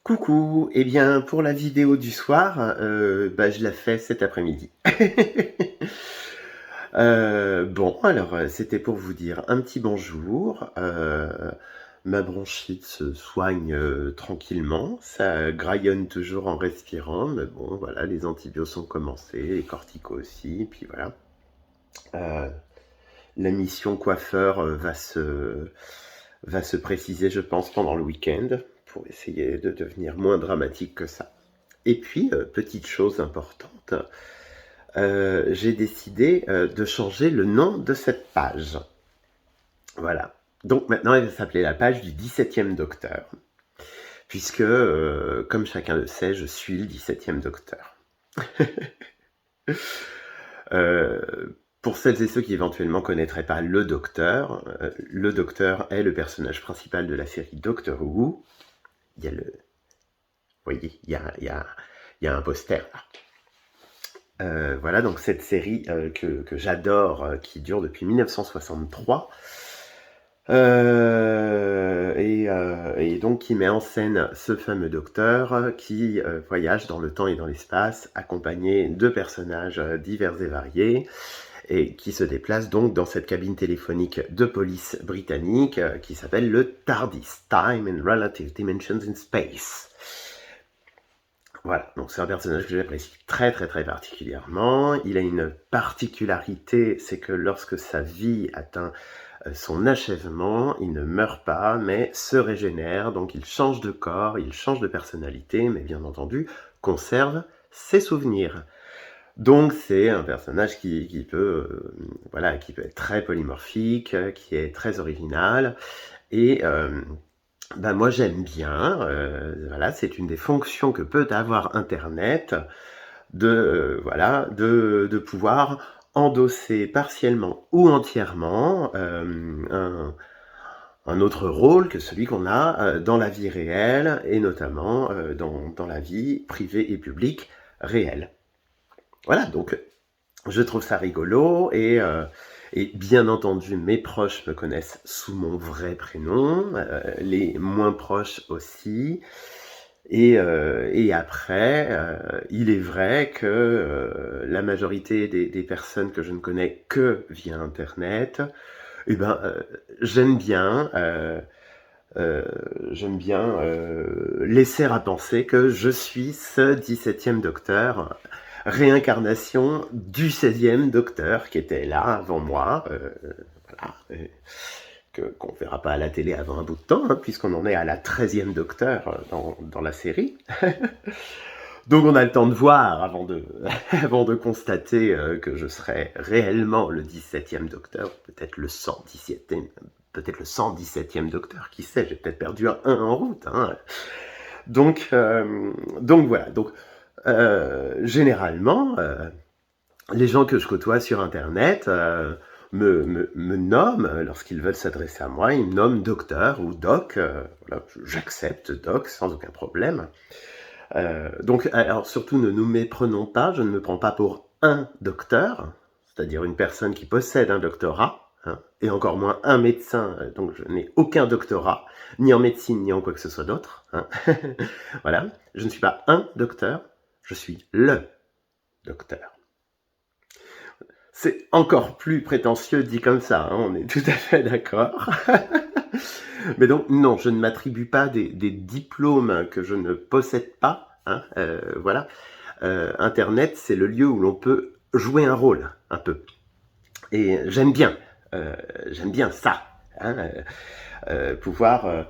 Coucou, eh bien pour la vidéo du soir, je la fais cet après-midi. Bon alors, c'était pour vous dire un petit bonjour, ma bronchite se soigne, tranquillement, ça graillonne toujours en respirant, mais bon voilà, les antibiotiques sont commencés, les corticos aussi, puis voilà. Heu, la mission coiffeur, va se préciser je pense pendant le week-end, pour essayer de devenir moins dramatique que ça. Et puis, petite chose importante, j'ai décidé, de changer le nom de cette page. Voilà. Donc maintenant, elle va s'appeler la page du 17e docteur, puisque, comme chacun le sait, je suis le 17e docteur. Pour celles et ceux qui éventuellement connaîtraient pas le docteur est le personnage principal de la série Doctor Who. Il y a le vous voyez, il y a un poster là. Voilà, donc cette série que j'adore, qui dure depuis 1963, et donc qui met en scène ce fameux docteur qui voyage dans le temps et dans l'espace, accompagné de personnages divers et variés, et qui se déplace donc dans cette cabine téléphonique de police britannique qui s'appelle le TARDIS, Time and Relative Dimensions in Space. Voilà, donc c'est un personnage que j'apprécie très très très particulièrement. Il a une particularité, c'est que lorsque sa vie atteint son achèvement, il ne meurt pas, mais se régénère, donc il change de corps, il change de personnalité, mais bien entendu, conserve ses souvenirs. Donc c'est un personnage qui peut, voilà, qui peut être très polymorphique, qui est très original, et moi j'aime bien, voilà, c'est une des fonctions que peut avoir internet de pouvoir endosser partiellement ou entièrement, un autre rôle que celui qu'on a, dans la vie réelle et notamment, dans la vie privée et publique réelle. Voilà, donc je trouve ça rigolo, et bien entendu, mes proches me connaissent sous mon vrai prénom, les moins proches aussi. Et après, il est vrai que la majorité des personnes que je ne connais que via Internet, eh ben, j'aime bien laisser à penser que je suis ce 17e docteur, réincarnation du 16e docteur qui était là avant moi, voilà, qu'on ne verra pas à la télé avant un bout de temps, hein, puisqu'on en est à la 13e docteur dans la série. Donc on a le temps de voir avant de, avant de constater que je serai réellement le 17e docteur, peut-être le 117e, peut-être le 117e docteur, qui sait, j'ai peut-être perdu un 1 en route. Hein. Donc voilà, donc généralement, les gens que je côtoie sur Internet me nomment, lorsqu'ils veulent s'adresser à moi, ils me nomment docteur ou doc, voilà, j'accepte doc sans aucun problème. Donc, alors surtout ne nous méprenons pas, je ne me prends pas pour un docteur, c'est-à-dire une personne qui possède un doctorat, hein, et encore moins un médecin, donc je n'ai aucun doctorat, ni en médecine, ni en quoi que ce soit d'autre. Hein. Voilà, je ne suis pas un docteur, je suis le docteur. C'est encore plus prétentieux dit comme ça, hein, on est tout à fait d'accord. Mais donc, non, je ne m'attribue pas des diplômes que je ne possède pas. Hein, voilà. Internet, c'est le lieu où l'on peut jouer un rôle, un peu. Et j'aime bien ça. Hein, pouvoir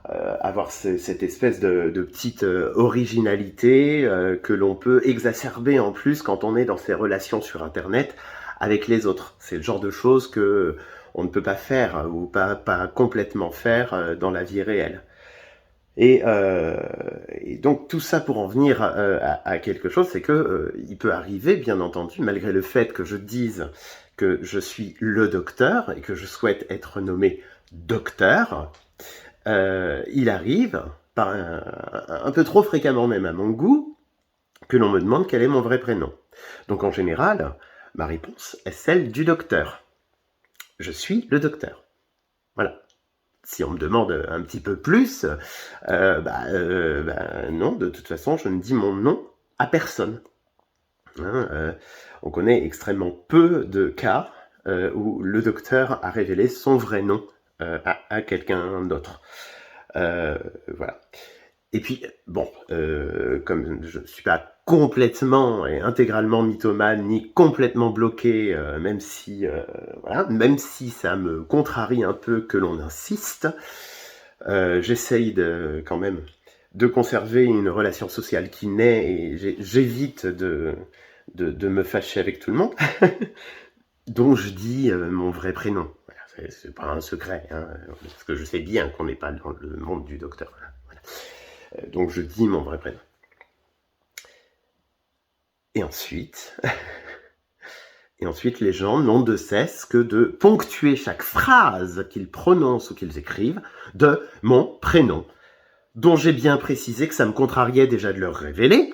avoir cette espèce de petite originalité que l'on peut exacerber en plus quand on est dans ses relations sur Internet avec les autres. C'est le genre de choses que on ne peut pas faire ou pas complètement faire dans la vie réelle. Et donc tout ça pour en venir à quelque chose, c'est que il peut arriver, bien entendu, malgré le fait que je dise que je suis le docteur et que je souhaite être nommé docteur, il arrive, un peu trop fréquemment même à mon goût, que l'on me demande quel est mon vrai prénom. Donc en général, ma réponse est celle du docteur. Je suis le docteur. Voilà. si on me demande un petit peu plus, non, de toute façon, je ne dis mon nom à personne. Hein, on connaît extrêmement peu de cas où le docteur a révélé son vrai nom à quelqu'un d'autre. Voilà. Et puis, bon, comme je ne suis pas complètement et intégralement mythomane, ni complètement bloqué, même si ça me contrarie un peu que l'on insiste, j'essaye quand même de conserver une relation sociale qui naît, et j'évite de me fâcher avec tout le monde. Donc je dis mon vrai prénom. Voilà, c'est pas un secret, hein, parce que je sais bien qu'on n'est pas dans le monde du docteur. Voilà. Donc je dis mon vrai prénom. Et ensuite, les gens n'ont de cesse que de ponctuer chaque phrase qu'ils prononcent ou qu'ils écrivent de mon prénom, dont j'ai bien précisé que ça me contrariait déjà de leur révéler,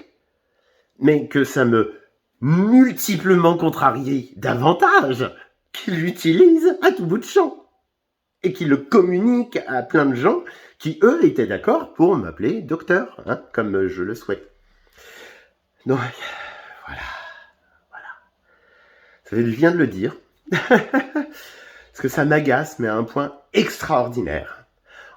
mais que ça me multiplement contrarié davantage qu'ils l'utilisent à tout bout de champ et qu'ils le communiquent à plein de gens qui, eux, étaient d'accord pour m'appeler docteur, hein, comme je le souhaite. Donc, voilà. Ça fait du bien de le dire, parce que ça m'agace, mais à un point extraordinaire.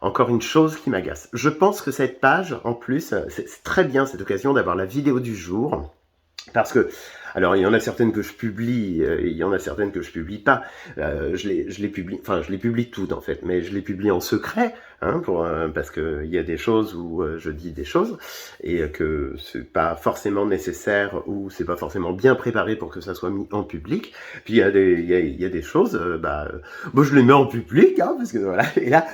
Encore une chose qui m'agace. Je pense que cette page, en plus, c'est très bien cette occasion d'avoir la vidéo du jour, parce que, alors il y en a certaines que je publie, il y en a certaines que je publie pas. Je les publie toutes en fait, mais je les publie en secret, hein, parce que il y a des choses où je dis des choses et que c'est pas forcément nécessaire ou c'est pas forcément bien préparé pour que ça soit mis en public. Puis il y a des choses, je les mets en public, hein, parce que voilà. Et là,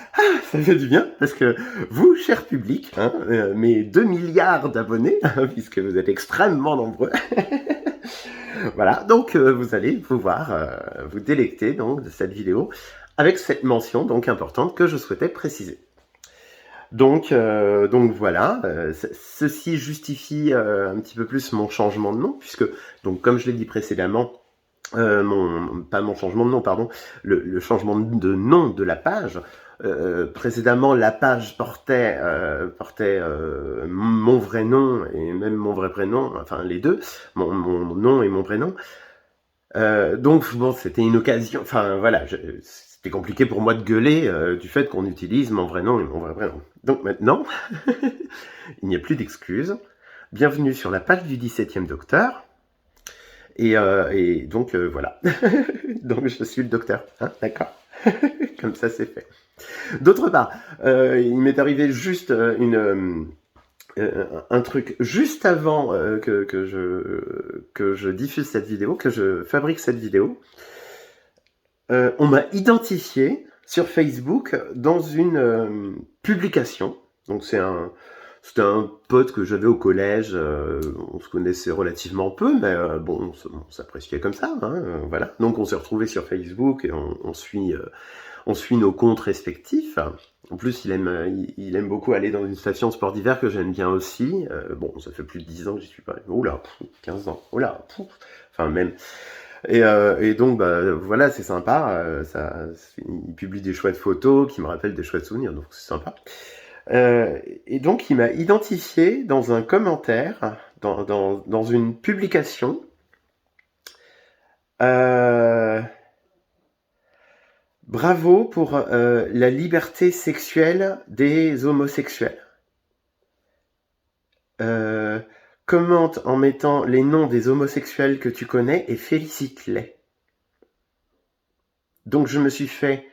ça fait du bien parce que vous, cher public, hein, mes 2 milliards d'abonnés, hein, puisque vous êtes extrêmement nombreux. Voilà, donc vous allez pouvoir vous délecter donc de cette vidéo avec cette mention donc importante que je souhaitais préciser. Donc voilà, ceci justifie un petit peu plus mon changement de nom, puisque donc comme je l'ai dit précédemment, pas mon changement de nom, pardon, le changement de nom de la page. Précédemment, la page portait mon vrai nom et même mon vrai prénom, enfin les deux, mon nom et mon prénom. Donc bon, c'était une occasion, enfin voilà, c'était compliqué pour moi de gueuler du fait qu'on utilise mon vrai nom et mon vrai prénom. Donc maintenant, il n'y a plus d'excuses. Bienvenue sur la page du 17e docteur. Et donc voilà, donc je suis le docteur, hein, d'accord. Comme ça c'est fait. D'autre part, il m'est arrivé juste un truc juste avant que je diffuse cette vidéo, que je fabrique cette vidéo. On m'a identifié sur Facebook dans une publication. Donc c'était un pote que j'avais au collège, on se connaissait relativement peu, mais bon, on s'appréciait comme ça, hein, voilà. Donc on s'est retrouvés sur Facebook et on suit nos comptes respectifs. En plus, il aime beaucoup aller dans une station de sport d'hiver que j'aime bien aussi. Bon, ça fait plus de 10 ans que j'y suis pas. Oula, 15 ans. Oula, enfin même. Et donc, voilà, c'est sympa. Il publie des chouettes photos qui me rappellent des chouettes souvenirs, donc c'est sympa. Et donc, il m'a identifié dans un commentaire, dans une publication. Bravo pour la liberté sexuelle des homosexuels. Commente en mettant les noms des homosexuels que tu connais et félicite-les. Donc je me suis fait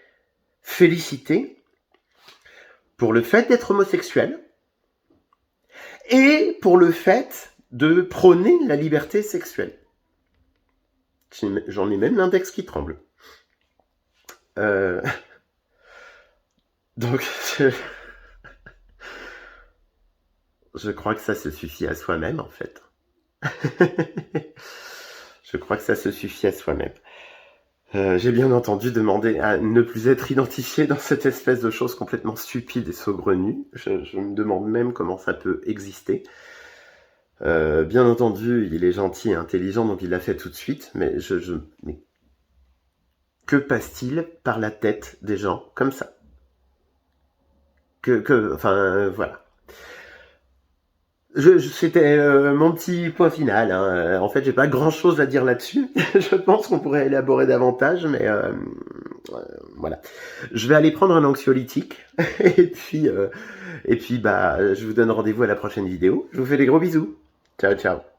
féliciter pour le fait d'être homosexuel et pour le fait de prôner la liberté sexuelle. J'en ai même l'index qui tremble. Donc, je crois que ça se suffit à soi-même, en fait. Je crois que ça se suffit à soi-même. J'ai bien entendu demander à ne plus être identifié dans cette espèce de chose complètement stupide et saugrenue. Je me demande même comment ça peut exister. Bien entendu, il est gentil et intelligent, donc il l'a fait tout de suite, mais mais que passe-t-il par la tête des gens comme ça? enfin, voilà. C'était mon petit point final, hein. En fait, j'ai pas grand-chose à dire là-dessus. Je pense qu'on pourrait élaborer davantage, mais voilà. Je vais aller prendre un anxiolytique et puis bah, je vous donne rendez-vous à la prochaine vidéo. Je vous fais des gros bisous. Ciao, ciao.